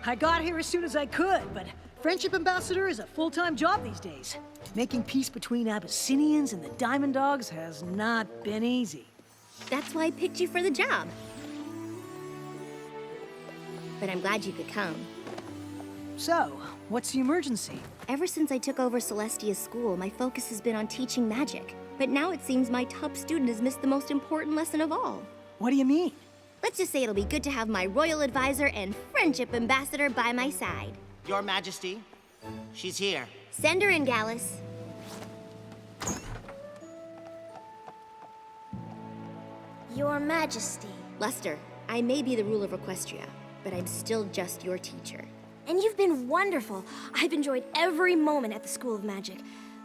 I got here as soon as I could, but Friendship Ambassador is a full-time job these days. Making peace between Abyssinians and the Diamond Dogs has not been easy. That's why I picked you for the job. But I'm glad you could come. So, what's the emergency? Ever since I took over Celestia's school, my focus has been on teaching magic. But now it seems my top student has missed the most important lesson of all. What do you mean? Let's just say it'll be good to have my royal advisor and friendship ambassador by my side. Your Majesty, she's here. Send her in, Gallus. Your Majesty. Luster, I may be the ruler of Equestria, but I'm still just your teacher. And you've been wonderful. I've enjoyed every moment at the School of Magic.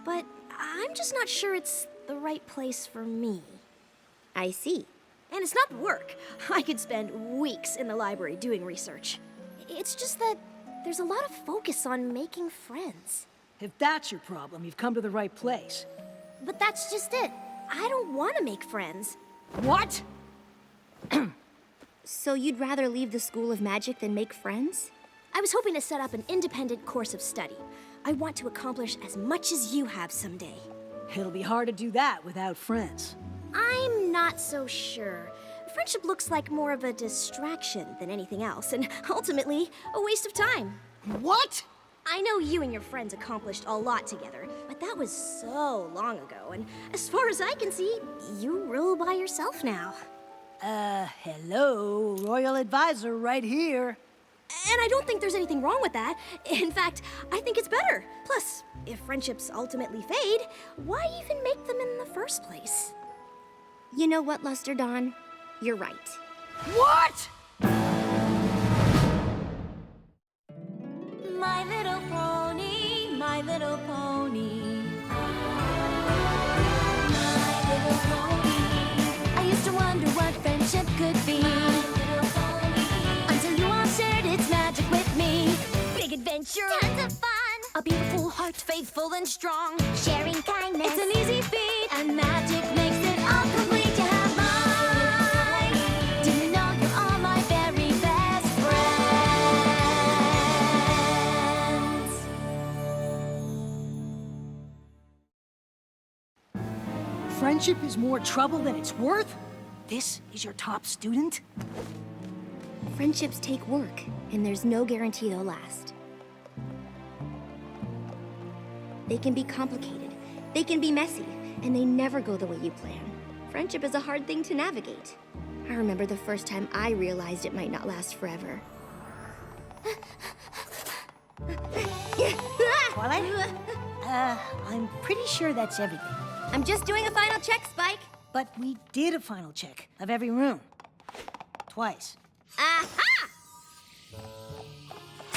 But I'm just not sure it's the right place for me. I see. And it's not work. I could spend weeks in the library doing research. It's just that there's a lot of focus on making friends. If that's your problem, you've come to the right place. But that's just it. I don't want to make friends. What? So you'd rather leave the School of Magic than make friends? I was hoping to set up an independent course of study. I want to accomplish as much as you have someday. It'll be hard to do that without friends. I'm not so sure. Friendship looks like more of a distraction than anything else, and ultimately, a waste of time. What? I know you and your friends accomplished a lot together, but that was so long ago, and as far as I can see, you rule by yourself now. Hello, Royal Advisor right here. And I don't think there's anything wrong with that. In fact, I think it's better. Plus, if friendships ultimately fade, why even make them in the first place? You know what, Luster Dawn? You're right. What? My little pony, my little pony. My little pony. I used to wonder what friendship could be. My little pony. Until you all shared its magic with me. Big adventure. Tons of fun. A beautiful heart, faithful and strong. Sharing kindness. It's an easy feat. And magic makes it all complete. You have mine. Do you know you're all my very best friends? Friendship is more trouble than it's worth? This is your top student? Friendships take work, and there's no guarantee they'll last. They can be complicated, they can be messy, and they never go the way you plan. Friendship is a hard thing to navigate. I remember the first time I realized it might not last forever. Twilight? I'm pretty sure that's everything. I'm just doing a final check, Spike. But we did a final check of every room. Twice. Aha!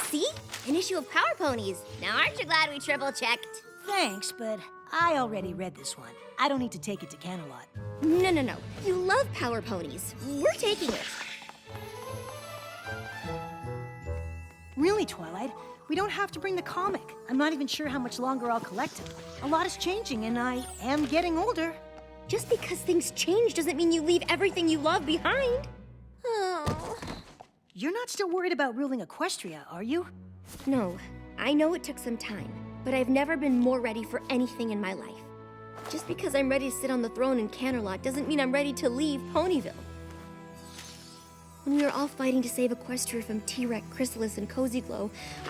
See? An issue of Power Ponies. Now aren't you glad we triple-checked? Thanks, but I already read this one. I don't need to take it to Camelot. No. You love Power Ponies. We're taking it. Really, Twilight? We don't have to bring the comic. I'm not even sure how much longer I'll collect them. A lot is changing, and I am getting older. Just because things change doesn't mean you leave everything you love behind. Oh. You're not still worried about ruling Equestria, are you? No, I know it took some time, but I've never been more ready for anything in my life. Just because I'm ready to sit on the throne in Canterlot doesn't mean I'm ready to leave Ponyville. When we were all fighting to save Equestria from T-Rex, Chrysalis, and Cozy Glow,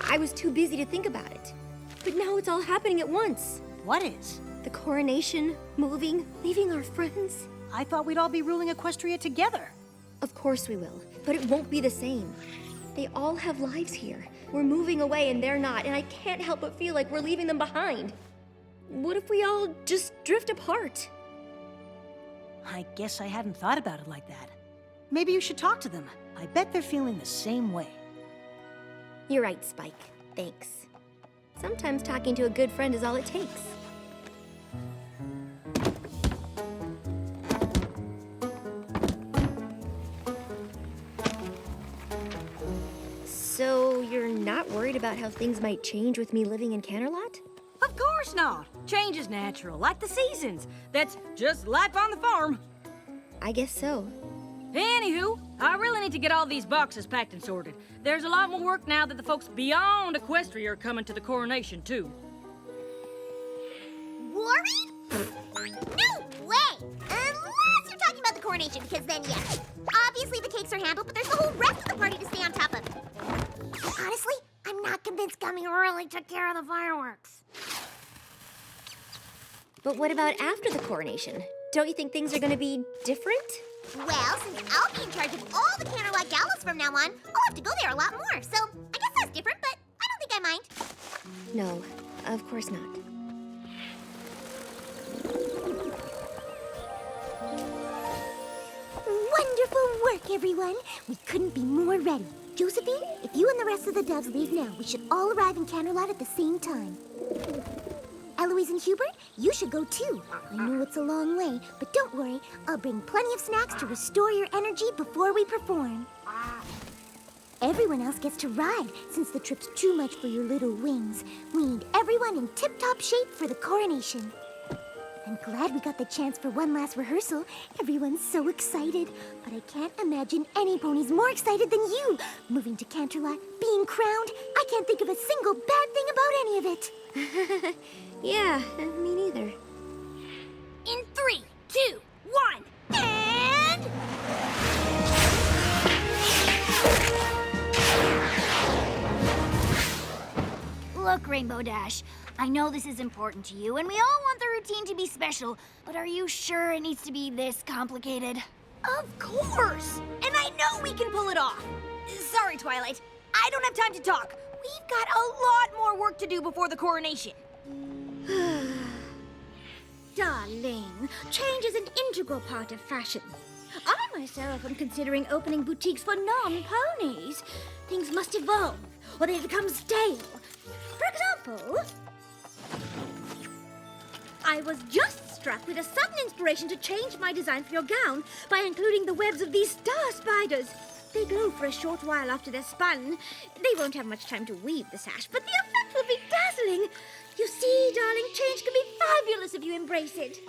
I was too busy to think about it. But now it's all happening at once. What is? The coronation, moving, leaving our friends. I thought we'd all be ruling Equestria together. Of course we will, but it won't be the same. They all have lives here. We're moving away and they're not, and I can't help but feel like we're leaving them behind. What if we all just drift apart? I guess I hadn't thought about it like that. Maybe you should talk to them. I bet they're feeling the same way. You're right, Spike. Thanks. Sometimes talking to a good friend is all it takes. So, you're not worried about how things might change with me living in Canterlot? Of course not. Change is natural, like the seasons. That's just life on the farm. I guess so. Anywho, I really need to get all these boxes packed and sorted. There's a lot more work now that the folks beyond Equestria are coming to the coronation, too. Worried? No way! Unless you're talking about the coronation, because then, yes. Obviously the cakes are handled, but there's the whole rest of the party to stay on top of. Honestly, I'm not convinced Gummy really took care of the fireworks. But what about after the coronation? Don't you think things are gonna be different? Well, since I'll be in charge of all the Candlelight Galas from now on, I'll have to go there a lot more. So, I guess that's different, but I don't think I mind. No, of course not. Wonderful work, everyone. We couldn't be more ready. Josephine, if you and the rest of the doves leave now, we should all arrive in Canterlot at the same time. Eloise and Hubert, you should go too. I know it's a long way, but don't worry. I'll bring plenty of snacks to restore your energy before we perform. Everyone else gets to ride, since the trip's too much for your little wings. We need everyone in tip-top shape for the coronation. I'm glad we got the chance for one last rehearsal. Everyone's so excited. But I can't imagine any pony's more excited than you. Moving to Canterlot, being crowned, I can't think of a single bad thing about any of it. Yeah, me neither. In 3, 2, 1, and... Look, Rainbow Dash, I know this is important to you, and we all want the routine to be special, but are you sure it needs to be this complicated? Of course! And I know we can pull it off. Sorry, Twilight. I don't have time to talk. We've got a lot more work to do before the coronation. Darling, change is an integral part of fashion. I myself am considering opening boutiques for non-ponies. Things must evolve, or they become stale. For example, I was just struck with a sudden inspiration to change my design for your gown by including the webs of these star spiders. They glow for a short while after they're spun. They won't have much time to weave the sash, but the effect will be dazzling. You see, darling, change can be fabulous if you embrace it.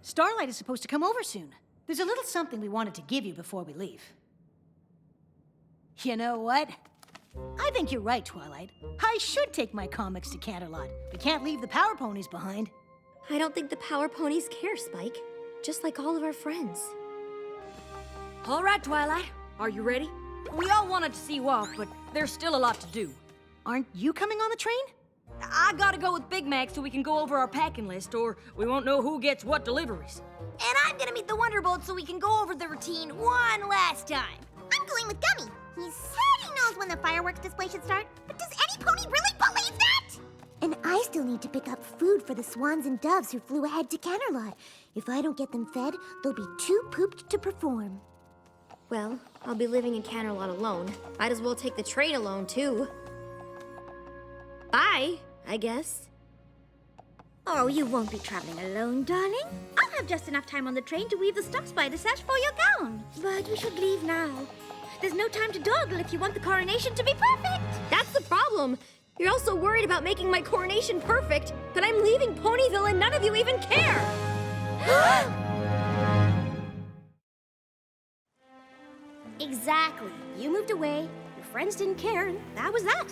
Starlight is supposed to come over soon. There's a little something we wanted to give you before we leave. You know what? I think you're right, Twilight. I should take my comics to Canterlot. We can't leave the Power Ponies behind. I don't think the Power Ponies care, Spike. Just like all of our friends. All right, Twilight. Are you ready? We all wanted to see you off, but there's still a lot to do. Aren't you coming on the train? I gotta go with Big Mac so we can go over our packing list, or we won't know who gets what deliveries. And I'm gonna meet the Wonderbolt so we can go over the routine one last time. I'm going with Gummy. He said he knows when the fireworks display should start, but does any pony really believe that? And I still need to pick up food for the swans and doves who flew ahead to Canterlot. If I don't get them fed, they'll be too pooped to perform. Well, I'll be living in Canterlot alone. Might as well take the train alone, too. Bye, I guess. Oh, you won't be traveling alone, darling. I'll have just enough time on the train to weave the star spider sash for your gown. But we should leave now. There's no time to dawdle if you want the coronation to be perfect. That's the problem. You're also worried about making my coronation perfect, but I'm leaving Ponyville and none of you even care. Exactly. You moved away, your friends didn't care, and that was that.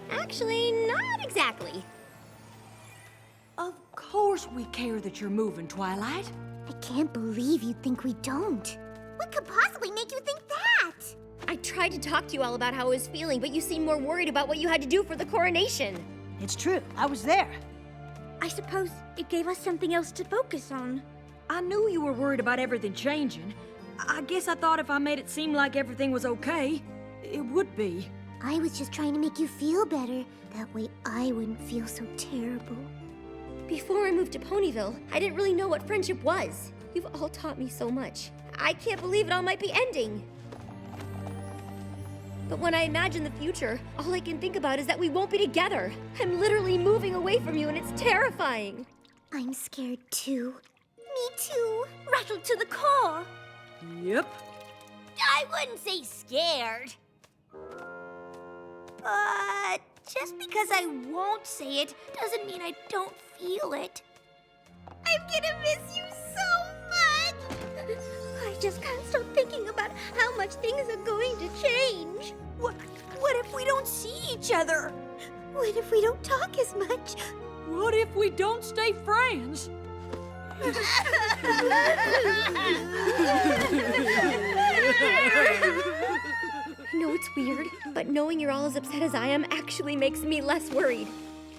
Actually, not exactly. Of course we care that you're moving, Twilight. I can't believe you think we don't. What could possibly make you think that? I tried to talk to you all about how I was feeling, but you seemed more worried about what you had to do for the coronation. It's true. I was there. I suppose it gave us something else to focus on. I knew you were worried about everything changing. I guess I thought if I made it seem like everything was okay, it would be. I was just trying to make you feel better. That way I wouldn't feel so terrible. Before I moved to Ponyville, I didn't really know what friendship was. You've all taught me so much. I can't believe it all might be ending. But when I imagine the future, all I can think about is that we won't be together. I'm literally moving away from you and it's terrifying. I'm scared too. Me too. Rattled to the core. Yep. I wouldn't say scared. But just because I won't say it doesn't mean I don't feel it. I'm gonna miss you so much. I just can't stop thinking about how much things are going to change. What if we don't see each other? What if we don't talk as much? What if we don't stay friends? I know it's weird, but knowing you're all as upset as I am actually makes me less worried.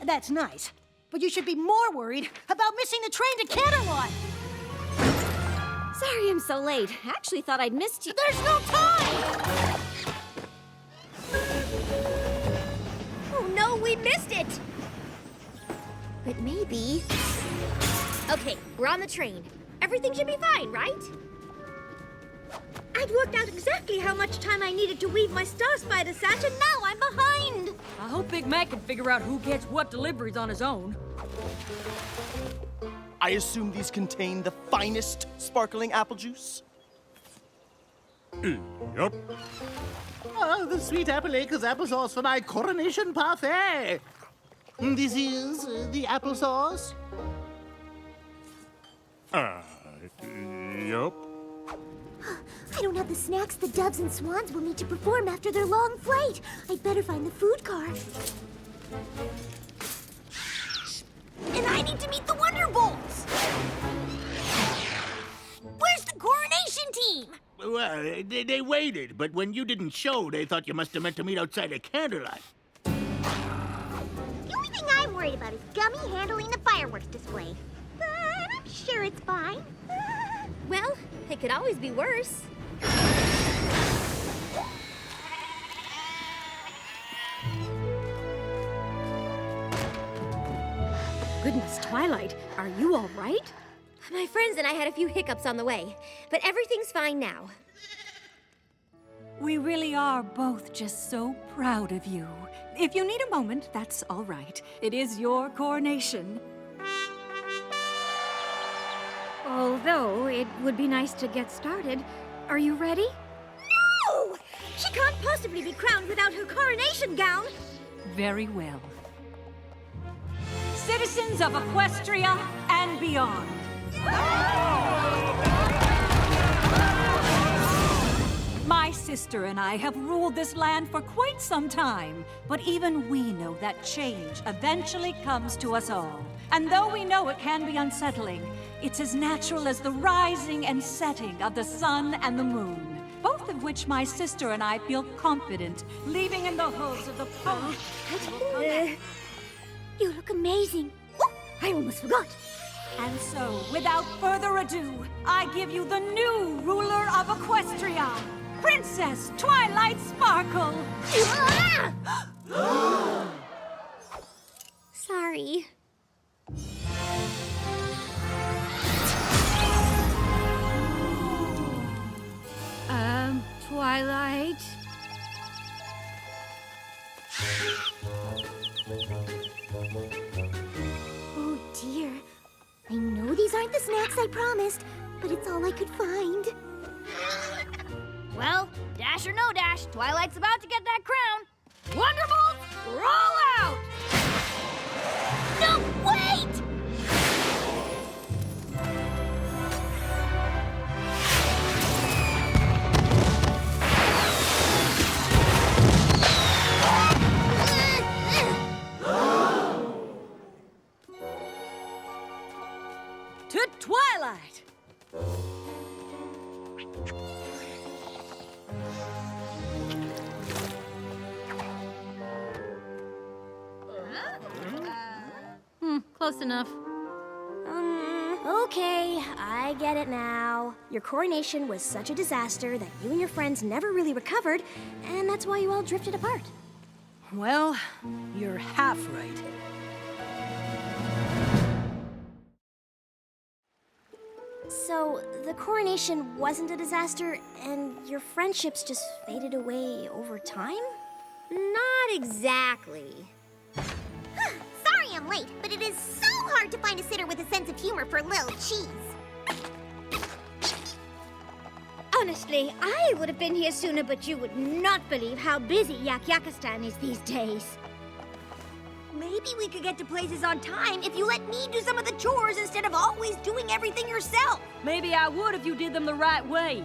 That's nice. But you should be more worried about missing the train to Canterlot. Sorry I'm so late. Actually thought I'd missed you. There's no time! Oh no, we missed it! But maybe... Okay, we're on the train. Everything should be fine, right? I'd worked out exactly how much time I needed to weave my Star Spider sash, and now I'm behind. I hope Big Mac can figure out who gets what deliveries on his own. I assume these contain the finest sparkling apple juice? Yep. Oh, the sweet apple acres applesauce for my coronation parfait. This is the applesauce. Yep. I don't have the snacks the doves and swans will need to perform after their long flight. I'd better find the food car. And I need to meet the Wonderbolts! Where's the coronation team? Well, they waited, but when you didn't show, they thought you must have meant to meet outside of Candlelight. The only thing I'm worried about is Gummy handling the fireworks display. But I'm sure it's fine. Well, it could always be worse. Goodness, Twilight, are you all right? My friends and I had a few hiccups on the way, but everything's fine now. We really are both just so proud of you. If you need a moment, that's all right. It is your coronation. Although it would be nice to get started. Are you ready? No! She can't possibly be crowned without her coronation gown. Very well. Citizens of Equestria and beyond. My sister and I have ruled this land for quite some time, but even we know that change eventually comes to us all. And though we know it can be unsettling, it's as natural as the rising and setting of the sun and the moon, both of which my sister and I feel confident leaving in the hooves of the post. You look amazing. Oh, I almost forgot. And so, without further ado, I give you the new ruler of Equestria, Princess Twilight Sparkle! Sorry. Twilight. Oh dear. I know these aren't the snacks I promised, but it's all I could find. Well, dash or no dash, Twilight's about to get that crown. Wonderbolts, roll out! No, wait! To Twilight! Close enough. Okay, I get it now. Your coronation was such a disaster that you and your friends never really recovered, and that's why you all drifted apart. Well, you're half right. So, the coronation wasn't a disaster, and your friendships just faded away over time? Not exactly. Sorry I'm late, but it is so hard to find a sitter with a sense of humor for little cheese. Honestly, I would have been here sooner, but you would not believe how busy Yak Yakistan is these days. Maybe we could get to places on time if you let me do some of the chores instead of always doing everything yourself. Maybe I would if you did them the right way.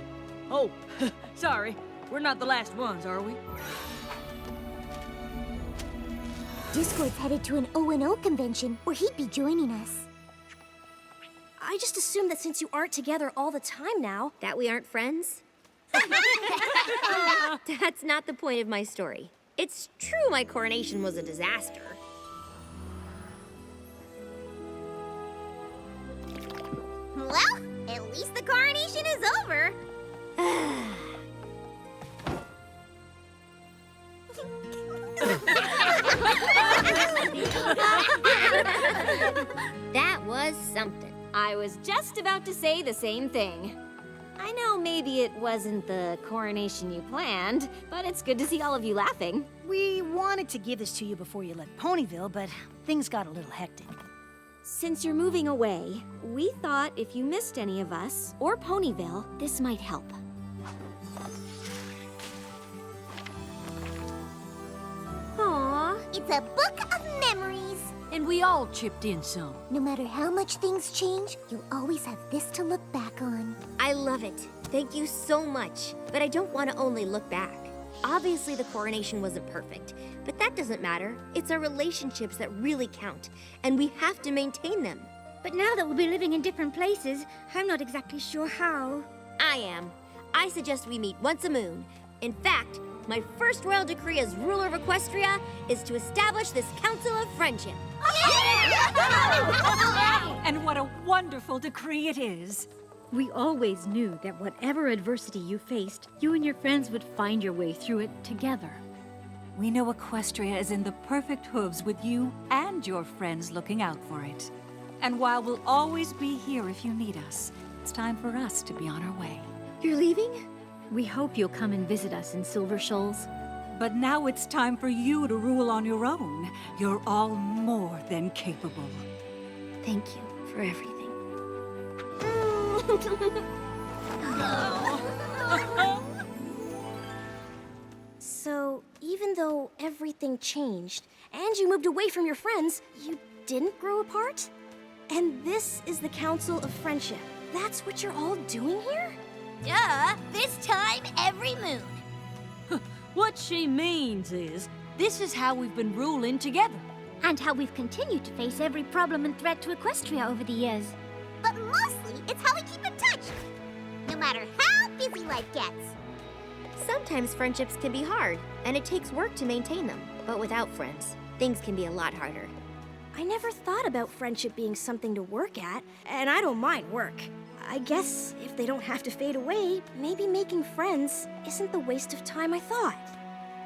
Oh, sorry. We're not the last ones, are we? Discord's headed to an O&O convention, where he'd be joining us. I just assumed that since you aren't together all the time now... That we aren't friends? That's not the point of my story. It's true my coronation was a disaster. Well, at least the coronation is over. That was something. I was just about to say the same thing. I know maybe it wasn't the coronation you planned, but it's good to see all of you laughing. We wanted to give this to you before you left Ponyville, but things got a little hectic. Since you're moving away, we thought if you missed any of us, or Ponyville, this might help. Aww. It's a book of memories. And we all chipped in some. No matter how much things change, you'll always have this to look back on. I love it. Thank you so much. But I don't want to only look back. Obviously, the coronation wasn't perfect, but that doesn't matter. It's our relationships that really count, and we have to maintain them. But now that we'll be living in different places, I'm not exactly sure how. I am. I suggest we meet once a moon. In fact, my first royal decree as ruler of Equestria is to establish this Council of Friendship. And what a wonderful decree it is. We always knew that whatever adversity you faced, you and your friends would find your way through it together. We know Equestria is in the perfect hooves with you and your friends looking out for it. And while we'll always be here if you need us, it's time for us to be on our way. You're leaving? We hope you'll come and visit us in Silver Shoals. But now it's time for you to rule on your own. You're all more than capable. Thank you for everything. So, even though everything changed, and you moved away from your friends, you didn't grow apart? And this is the Council of Friendship. That's what you're all doing here? Duh! This time every moon. What she means is, this is how we've been ruling together. And how we've continued to face every problem and threat to Equestria over the years. But mostly, it's how we keep in touch. No matter how busy life gets. Sometimes friendships can be hard, and it takes work to maintain them. But without friends, things can be a lot harder. I never thought about friendship being something to work at, and I don't mind work. I guess if they don't have to fade away, maybe making friends isn't the waste of time I thought.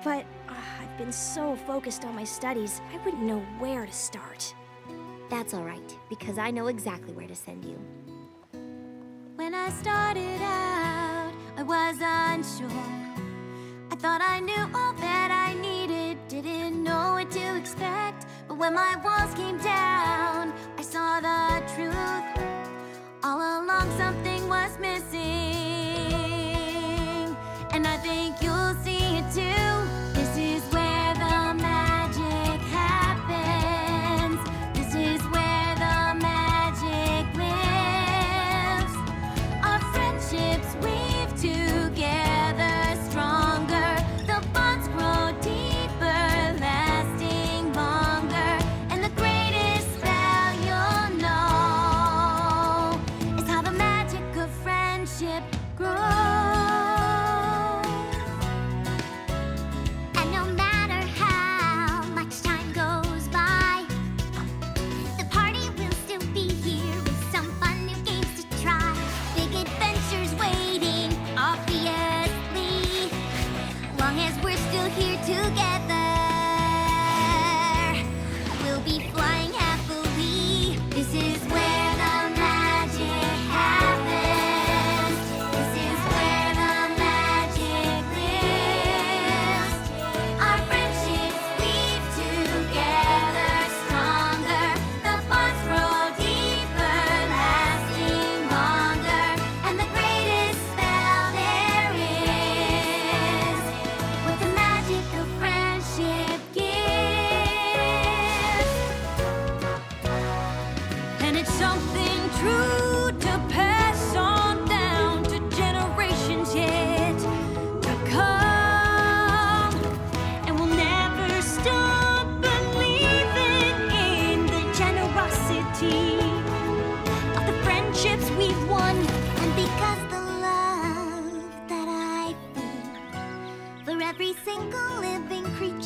But I've been so focused on my studies, I wouldn't know where to start. That's all right, because I know exactly where to send you. When I started out, I was unsure. I thought I knew all that I needed, didn't know what to expect. But when my walls came down, I saw the truth. All along something was missing, and I think you'll see it too. This is where the magic happens. This is where the magic lives. Our friendships weave together stronger. The bonds grow deeper, lasting longer. And the greatest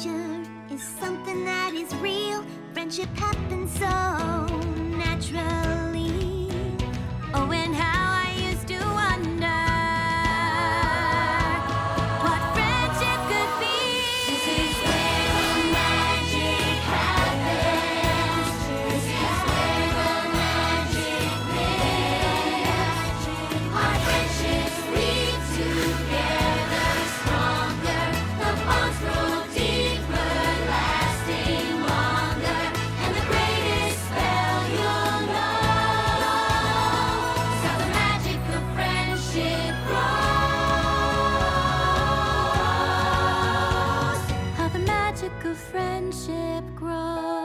pleasure is something that is real. Friendship happens so naturally. Oh, and how I used to wonder what friendship could be. This is where the magic happens. This is where the magic lives. Our friendships lead together stronger. The bonds grow deeper, lasting longer. And the greatest spell you'll know is how the magic of friendship grows. How the magic of friendship grows.